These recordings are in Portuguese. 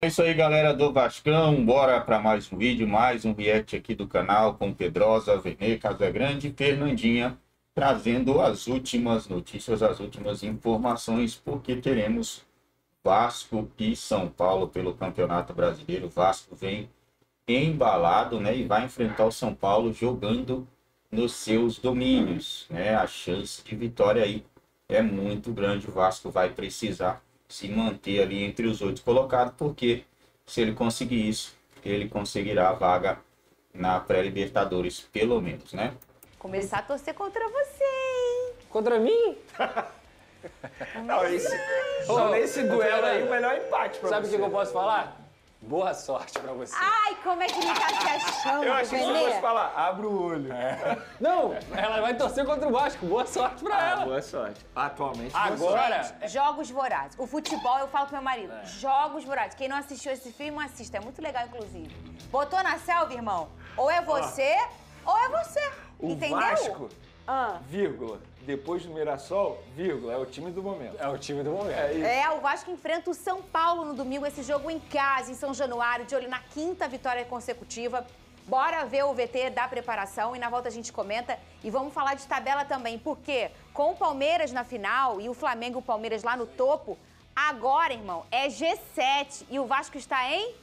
É isso aí, galera do Vascão. Bora para mais um vídeo, mais um react aqui do canal com Pedrosa, Venê, Casagrande e Fernandinha, trazendo as últimas notícias, as últimas informações, porque teremos Vasco e São Paulo pelo Campeonato Brasileiro. O Vasco vem embalado, né, e vai enfrentar o São Paulo jogando nos seus domínios, né? A chance de vitória aí é muito grande. O Vasco vai precisar se manter ali entre os 8 colocados, porque se ele conseguir isso, ele conseguirá a vaga na pré-Libertadores, pelo menos, né? Começar a torcer contra você, hein? Contra mim? Não, nesse duelo aí, o melhor empate pra Sabe o você. que eu posso falar? Boa sorte pra você. Ai, como é que ele tá se achando, Eu achei que você Benê? fosse falar, abre o olho. Não, ela vai torcer contra o Vasco. Boa sorte pra ela. Boa sorte. Atualmente, boa Agora, Gente, Jogos Vorazes. O futebol, eu falo pro meu marido, Jogos Vorazes. Quem não assistiu esse filme, assista. É muito legal, inclusive. Botou na selva, irmão? Ou é você, ou é você. O Entendeu? Vasco, Ah. vírgula, depois do Mirassol, vírgula, é o time do momento. é o time do momento. É isso. É, o Vasco enfrenta o São Paulo no domingo, esse jogo em casa, em São Januário, de olho na 5ª vitória consecutiva. Bora ver o VT da preparação e na volta a gente comenta. E vamos falar de tabela também, porque com o Palmeiras na final e o Flamengo e o Palmeiras lá no topo, agora, irmão, é G7 e o Vasco está em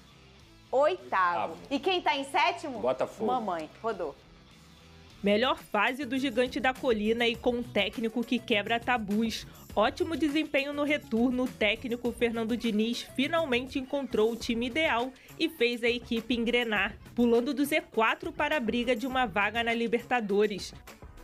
8º. E quem tá em 7º? Botafogo. Mamãe, rodou. Melhor fase do Gigante da Colina e com um técnico que quebra tabus. Ótimo desempenho no retorno, o técnico Fernando Diniz finalmente encontrou o time ideal e fez a equipe engrenar, pulando do Z4 para a briga de uma vaga na Libertadores.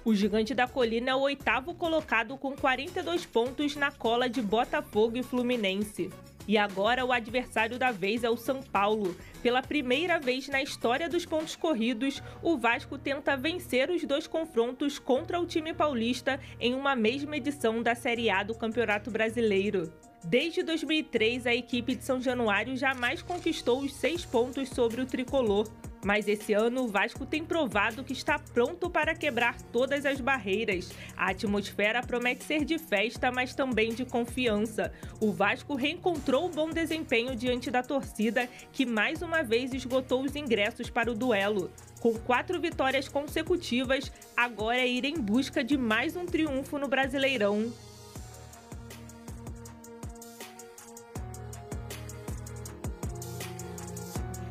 O Gigante da Colina é o 8º colocado com 42 pontos na cola de Botafogo e Fluminense. E agora o adversário da vez é o São Paulo. Pela primeira vez na história dos pontos corridos, o Vasco tenta vencer os 2 confrontos contra o time paulista em uma mesma edição da Série A do Campeonato Brasileiro. Desde 2003, a equipe de São Januário jamais conquistou os 6 pontos sobre o tricolor. Mas esse ano o Vasco tem provado que está pronto para quebrar todas as barreiras. A atmosfera promete ser de festa, mas também de confiança. O Vasco reencontrou o bom desempenho diante da torcida, que mais uma vez esgotou os ingressos para o duelo. Com 4 vitórias consecutivas, agora é ir em busca de mais um triunfo no Brasileirão.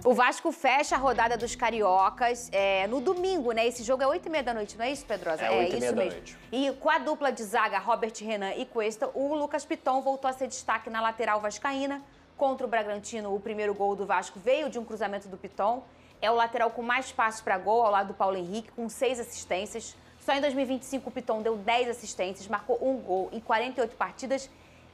O Vasco fecha a rodada dos cariocas no domingo, né? Esse jogo é 8h30 da noite, não é isso, Pedrosa? É 8h30 isso da mesmo. noite. E com a dupla de zaga, Robert Renan e Cuesta, o Lucas Piton voltou a ser destaque na lateral vascaína. Contra o Bragantino, o primeiro gol do Vasco veio de um cruzamento do Piton. É o lateral com mais passos para gol, ao lado do Paulo Henrique, com 6 assistências. Só em 2025 o Piton deu 10 assistências, marcou 1 gol em 48 partidas.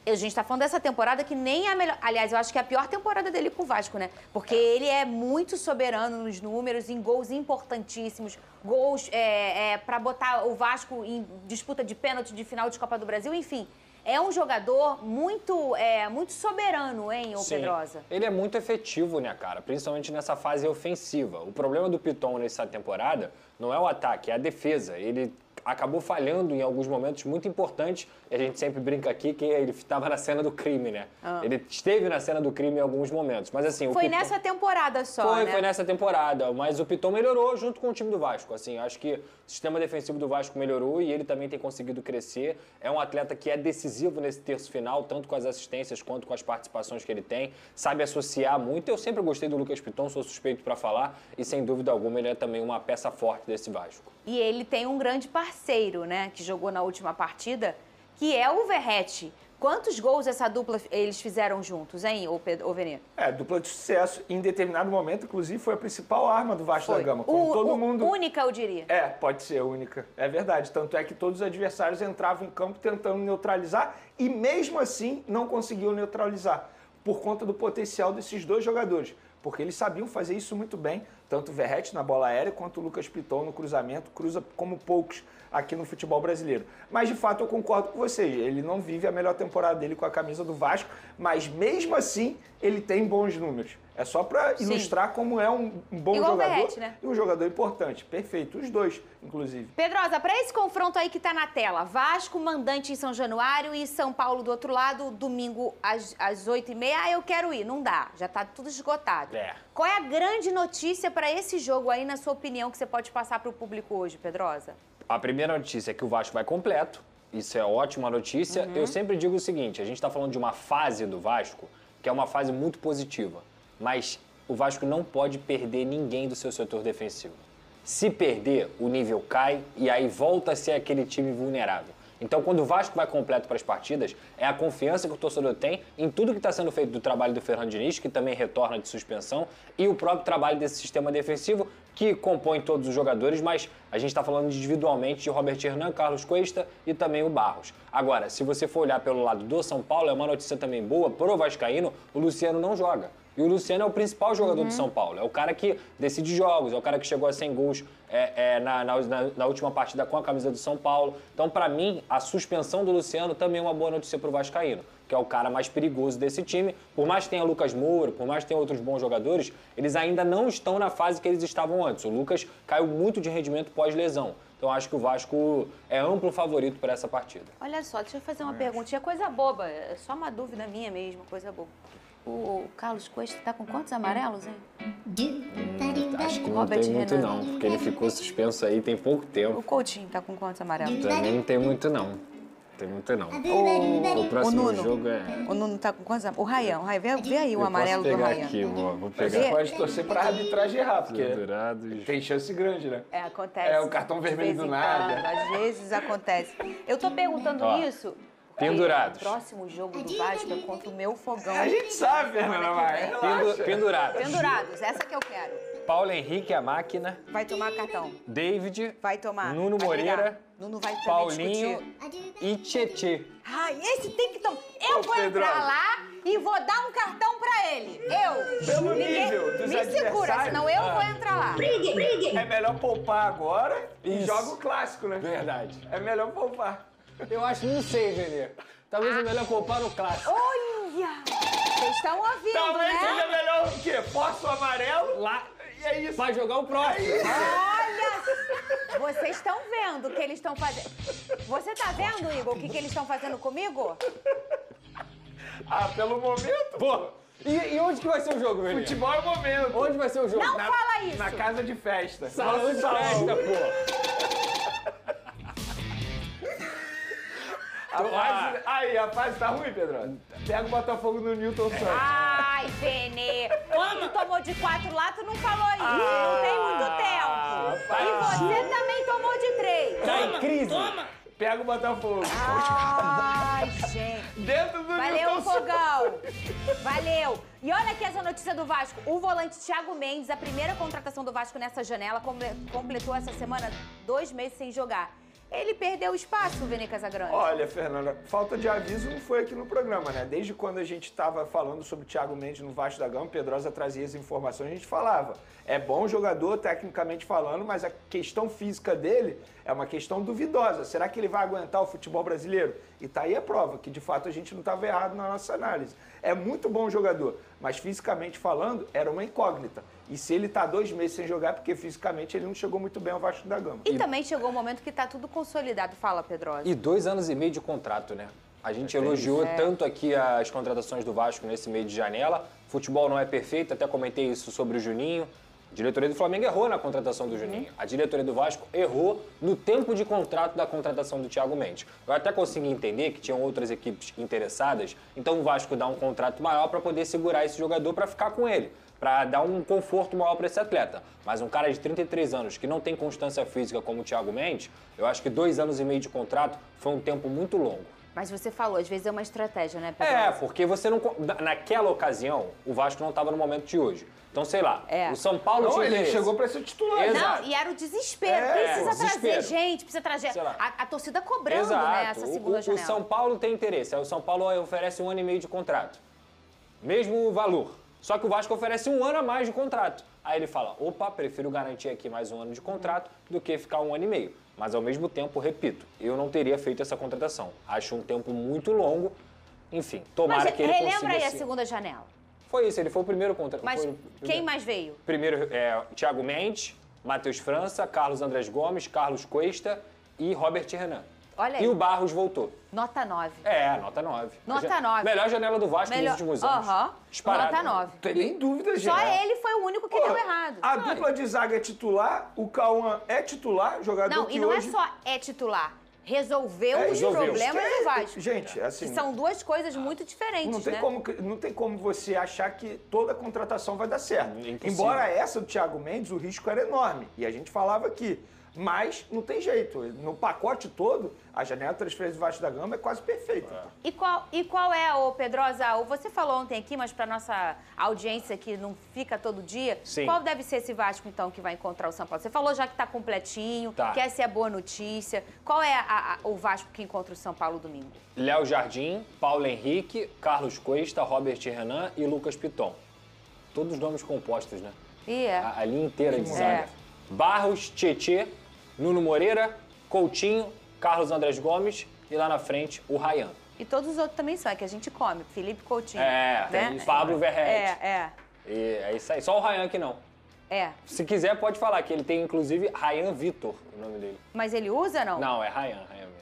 A gente tá falando dessa temporada que nem é a melhor... Aliás, eu acho que é a pior temporada dele com o Vasco, né? Porque ele é muito soberano nos números, em gols importantíssimos, gols para botar o Vasco em disputa de pênalti de final de Copa do Brasil, enfim. É um jogador muito soberano, hein, ô Pedrosa? Ele é muito efetivo, né, cara? Principalmente nessa fase ofensiva. O problema do Piton nessa temporada não é o ataque, é a defesa. Ele acabou falhando em alguns momentos muito importantes. E a gente sempre brinca aqui que ele estava na cena do crime, né? Ele esteve na cena do crime em alguns momentos. Mas assim, Foi nessa temporada só, né? Foi nessa temporada. Mas o Piton melhorou junto com o time do Vasco. Assim, acho que o sistema defensivo do Vasco melhorou e ele também tem conseguido crescer. É um atleta que é decisivo nesse terço final, tanto com as assistências quanto com as participações que ele tem. Sabe associar muito. Eu sempre gostei do Lucas Piton, sou suspeito para falar. E sem dúvida alguma ele é também uma peça forte desse Vasco. E ele tem um grande parceiro, né, que jogou na última partida, que é o Verratti. Quantos gols essa dupla eles fizeram juntos, hein, ô Venê? Dupla de sucesso. Em determinado momento, inclusive, foi a principal arma do Vasco da Gama. Como todo mundo... Única, eu diria. Pode ser única. É verdade. Tanto é que todos os adversários entravam em campo tentando neutralizar e mesmo assim não conseguiam neutralizar por conta do potencial desses 2 jogadores. porque eles sabiam fazer isso muito bem, tanto o Verratti na bola aérea quanto o Lucas Piton no cruzamento, cruza como poucos aqui no futebol brasileiro. Mas, de fato, eu concordo com vocês, ele não vive a melhor temporada dele com a camisa do Vasco, mas mesmo assim ele tem bons números. É só para ilustrar como é um bom igual jogador, Verratti, né? E um jogador importante. Perfeito, os dois, inclusive. Pedrosa, para esse confronto aí que tá na tela, Vasco, mandante em São Januário e São Paulo do outro lado, domingo às 8h30. Ah, eu quero ir. Não dá, já tá tudo esgotado. Qual é a grande notícia para esse jogo aí, na sua opinião, que você pode passar para o público hoje, Pedrosa? A primeira notícia é que o Vasco vai completo. Isso é ótima notícia. Eu sempre digo o seguinte, a gente está falando de uma fase do Vasco, que é uma fase muito positiva. Mas o Vasco não pode perder ninguém do seu setor defensivo. Se perder, o nível cai e aí volta a ser aquele time vulnerável. Então, quando o Vasco vai completo para as partidas, é a confiança que o torcedor tem em tudo que está sendo feito do trabalho do Fernando Diniz, que também retorna de suspensão, e o próprio trabalho desse sistema defensivo, que compõe todos os jogadores, mas a gente está falando individualmente de Robert Hernan, Carlos Cuesta e também o Barros. Agora, se você for olhar pelo lado do São Paulo, é uma notícia também boa, pro vascaíno, o Luciano não joga. E o Luciano é o principal jogador do São Paulo. É o cara que decide jogos, é o cara que chegou a 100 gols na última partida com a camisa do São Paulo. Então, para mim, a suspensão do Luciano também é uma boa notícia pro vascaíno, que é o cara mais perigoso desse time. Por mais que tenha Lucas Moura, por mais que tenha outros bons jogadores, eles ainda não estão na fase que eles estavam antes. O Lucas caiu muito de rendimento pós-lesão. Então, acho que o Vasco é amplo favorito para essa partida. Olha só, deixa eu fazer uma perguntinha, coisa boba, é só uma dúvida minha mesmo, coisa boba. O Carlos Cuesta tá com quantos amarelos, hein? Acho que não tem muito não, porque ele ficou suspenso aí tem pouco tempo. O Coutinho tá com quantos amarelos? Também não tem muito não. Tem muito não. O próximo jogo é... O Nuno tá com quantos amarelos? O Ryan, vê aí o amarelo do Ryan. Aqui, vou Você pegar. pode torcer para a arbitragem errar, porque Pendurados. tem chance grande, né? É, acontece. É, o cartão vermelho De vez do em nada. quando, às vezes acontece. Eu tô perguntando Ó, isso... pendurados. O próximo jogo do Vasco é contra o meu fogão. A gente sabe, Fernanda Maia. Pendurados. Pendurados, essa que eu quero. Paulo Henrique, a máquina. Vai tomar cartão. David. Vai tomar. Nuno Vai Moreira. brigar. Nuno vai também Paulinho discutir. e Tietê. Ai, esse tem que tomar. Eu vou Pedro. entrar lá e vou dar um cartão pra ele. Eu. Pelo nível dos Me segura, adversários. senão eu vou entrar lá. É melhor poupar agora e Isso. joga o clássico, né? Verdade. É melhor poupar. Eu acho, não sei, Venê. Talvez é melhor poupar no clássico. Olha! Vocês estão ouvindo, Talvez né? seja melhor o quê? Posso amarelo? Lá. E é isso. Vai jogar o próximo. Olha! Vocês estão vendo o que eles estão fazendo. Você tá vendo, Igor, o que eles estão fazendo comigo? Ah, pelo momento. Pô, e onde que vai ser o jogo, Venê? Futebol é o momento. Onde vai ser o jogo? Não fala isso! Na casa de festa. Salão de festa, pô. A fase tá ruim, Pedro. Pega o Botafogo no Newton Santos. Ai, Benê! Quando tomou de 4 lá, tu não falou isso. Não tem muito tempo. E você também tomou de 3. Tá em crise. Pega o Botafogo. Ai, gente. Dentro do Valeu, Newton Santos. fogão. Valeu. E olha aqui essa notícia do Vasco. O volante Thiago Mendes, a primeira contratação do Vasco nessa janela, completou essa semana 2 meses sem jogar. Ele perdeu espaço, o Vene Casagrande. Olha, Fernanda, falta de aviso não foi aqui no programa, né? Desde quando a gente estava falando sobre o Thiago Mendes no Vasco da Gama, Pedrosa trazia as informações, a gente falava. É bom jogador, tecnicamente falando, mas a questão física dele é uma questão duvidosa. Será que ele vai aguentar o futebol brasileiro? E tá aí a prova, que de fato a gente não estava errado na nossa análise. É muito bom jogador, mas fisicamente falando, era uma incógnita. E se ele tá 2 meses sem jogar, é porque fisicamente ele não chegou muito bem ao Vasco da Gama. E também chegou o momento que tá tudo consolidado. Fala, Pedrosa. E 2 anos e meio de contrato, né? A gente elogiou tanto aqui as contratações do Vasco nesse meio de janela. Futebol não é perfeito, até comentei isso sobre o Juninho. A diretoria do Flamengo errou na contratação do Juninho. A diretoria do Vasco errou no tempo de contrato da contratação do Thiago Mendes. Eu até consegui entender que tinham outras equipes interessadas, então o Vasco dá um contrato maior para poder segurar esse jogador para ficar com ele, para dar um conforto maior para esse atleta. Mas um cara de 33 anos que não tem constância física como o Thiago Mendes, eu acho que 2 anos e meio de contrato foi um tempo muito longo. Mas você falou, às vezes é uma estratégia, né, Pedrosa? É, porque você não... Naquela ocasião, o Vasco não estava no momento de hoje. Então, sei lá, o São Paulo Não, tinha ele interesse. chegou para ser titular. Exato. Não, e era o desespero. Precisa trazer gente, precisa trazer... A torcida cobrando, né, essa segunda janela. O São Paulo tem interesse. Aí o São Paulo oferece 1 ano e meio de contrato. Mesmo valor. Só que o Vasco oferece 1 ano a mais de contrato. Aí ele fala, opa, prefiro garantir aqui mais 1 ano de contrato do que ficar 1 ano e meio. Mas ao mesmo tempo, repito, eu não teria feito essa contratação. Acho um tempo muito longo. Enfim, tomara que ele consiga... relembra aí a sim. segunda janela. Foi isso, ele foi o primeiro contrato. Mas quem mais veio? Primeiro, Thiago Mendes, Matheus França, Carlos Andrés Gomes, Carlos Cuesta e Robert Renan. Olha aí. E o Barros voltou. Nota 9. Nota 9. Nota 9. Melhor janela do Vasco nos últimos anos. Disparado. Nota 9. Não tem nem dúvida, gente. Só ele foi o único que deu errado. A dupla de zaga é titular, o Cauã é titular, jogador Não, que e não hoje... é só titular. Resolveu os resolveu. problemas do Vasco. Gente, assim... Que são duas coisas muito diferentes, Não tem como você achar que toda contratação vai dar certo. Impossível. Embora essa do Thiago Mendes, o risco era enorme. E a gente falava aqui. Mas não tem jeito. No pacote todo, a janela de transferência do Vasco da Gama é quase perfeita. E qual é, ô Pedrosa, você falou ontem aqui, mas para nossa audiência que não fica todo dia, Sim. Qual deve ser esse Vasco, então, que vai encontrar o São Paulo? Você falou já que está completinho, que essa é a boa notícia. Qual é o Vasco que encontra o São Paulo domingo? Léo Jardim, Paulo Henrique, Carlos Cuesta, Robert Renan e Lucas Piton. Todos nomes compostos, né? A linha inteira de zaga. Barros, Tietê, Nuno Moreira, Coutinho, Carlos Andrés Gomes e lá na frente o Ryan. E todos os outros também são, é que a gente come. Felipe Coutinho. Tem Pablo Verrete. E é isso aí. Só o Ryan que não. Se quiser, pode falar que ele tem, inclusive, Ryan Vitor, o nome dele. Mas ele usa, não? Não, é Ryan mesmo.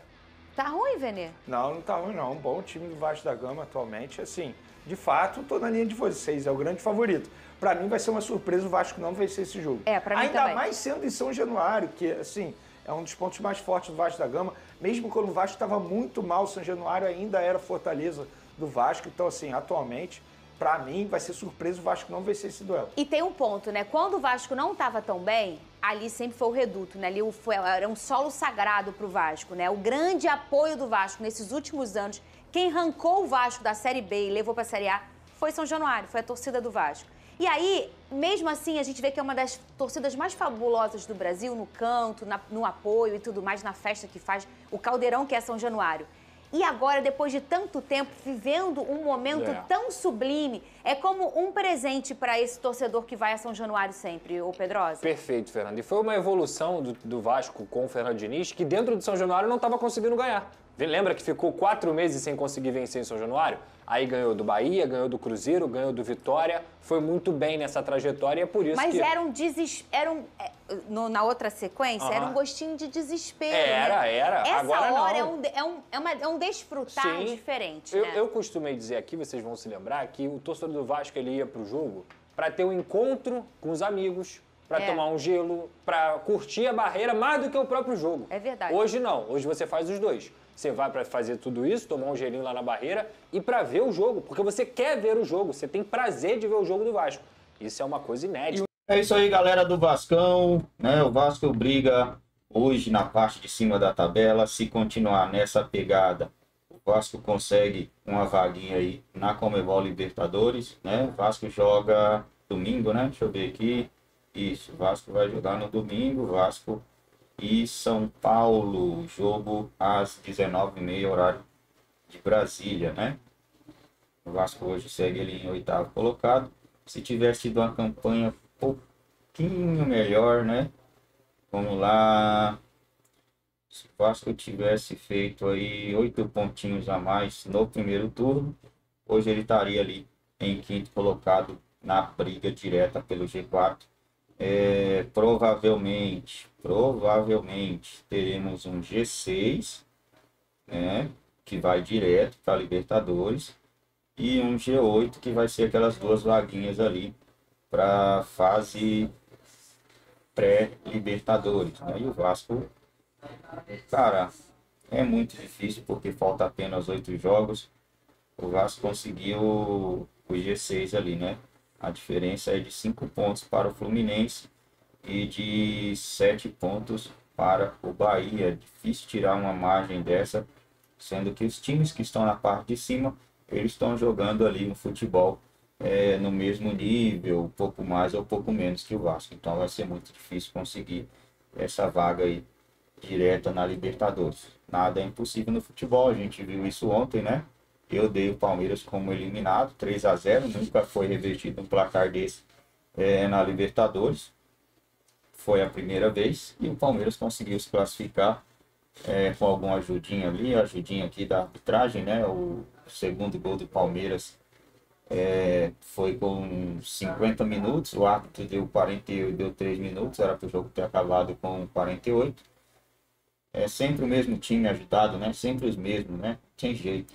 Tá ruim, Venê? Não tá ruim, não. Um bom time do Vasco da Gama atualmente. Assim, de fato, tô na linha de vocês. É o grande favorito. Pra mim vai ser uma surpresa o Vasco não vencer esse jogo. Pra mim ainda também. mais sendo em São Januário, que, assim, é um dos pontos mais fortes do Vasco da Gama. Mesmo quando o Vasco estava muito mal, São Januário ainda era fortaleza do Vasco. Então, assim, atualmente, pra mim, vai ser surpresa o Vasco não vencer esse duelo. E tem um ponto, né? Quando o Vasco não estava tão bem, ali sempre foi o reduto, né? Ali era um solo sagrado pro Vasco, né? O grande apoio do Vasco nesses últimos anos, quem arrancou o Vasco da Série B e levou pra Série A foi São Januário, foi a torcida do Vasco. E aí, mesmo assim, a gente vê que é uma das torcidas mais fabulosas do Brasil, no canto, no apoio e tudo mais, na festa que faz, o caldeirão que é São Januário. E agora, depois de tanto tempo, vivendo um momento tão sublime, é como um presente para esse torcedor que vai a São Januário sempre, ô Pedrosa. Perfeito, Fernando. E foi uma evolução do Vasco com o Fernando Diniz, que dentro de São Januário não estava conseguindo ganhar. Lembra que ficou 4 meses sem conseguir vencer em São Januário? Aí ganhou do Bahia, ganhou do Cruzeiro, ganhou do Vitória. Foi muito bem nessa trajetória e é por isso Mas que... na outra sequência, era um gostinho de desespero. Era. Essa Agora hora não. É um desfrutar diferente, né? Eu costumei dizer aqui, vocês vão se lembrar, que o torcedor do Vasco ele ia pro jogo para ter um encontro com os amigos, para tomar um gelo, para curtir a barreira mais do que o próprio jogo. É verdade. Hoje não. Hoje você faz os dois. Você vai para fazer tudo isso, tomar um gelinho lá na barreira e para ver o jogo, porque você quer ver o jogo, você tem prazer de ver o jogo do Vasco. Isso é uma coisa inédita. É isso aí, galera do Vascão, né? O Vasco briga hoje na parte de cima da tabela. Se continuar nessa pegada, o Vasco consegue uma vaguinha aí na Conmebol Libertadores, né? O Vasco joga domingo, né? Deixa eu ver aqui. Isso, o Vasco vai jogar no domingo, Vasco e São Paulo, jogo às 19h30, horário de Brasília, né? O Vasco hoje segue ele em 8º colocado. Se tivesse tido uma campanha um pouquinho melhor, né? Vamos lá. Se o Vasco tivesse feito aí 8 pontinhos a mais no primeiro turno, hoje ele estaria ali em 5º colocado na briga direta pelo G4. Provavelmente teremos um G6, né, que vai direto para a Libertadores, e um G8 que vai ser aquelas 2 vaguinhas ali para fase pré-Libertadores, né? E o Vasco, cara, é muito difícil porque falta apenas 8 jogos. O Vasco conseguiu o G6 ali, né? A diferença é de 5 pontos para o Fluminense e de 7 pontos para o Bahia. É difícil tirar uma margem dessa, sendo que os times que estão na parte de cima, eles estão jogando ali no futebol no mesmo nível, um pouco mais ou pouco menos que o Vasco. Então vai ser muito difícil conseguir essa vaga aí direta na Libertadores. Nada é impossível no futebol, a gente viu isso ontem, né? eu dei o Palmeiras como eliminado, 3-0, nunca foi revertido um placar desse na Libertadores. Foi a primeira vez e o Palmeiras conseguiu se classificar com alguma ajudinha ali, ajudinha aqui da arbitragem, né? O segundo gol do Palmeiras foi com 50 minutos, o árbitro deu 48, deu 3 minutos, era para o jogo ter acabado com 48. É sempre o mesmo time ajudado, né? Sempre os mesmos, né? Tem jeito.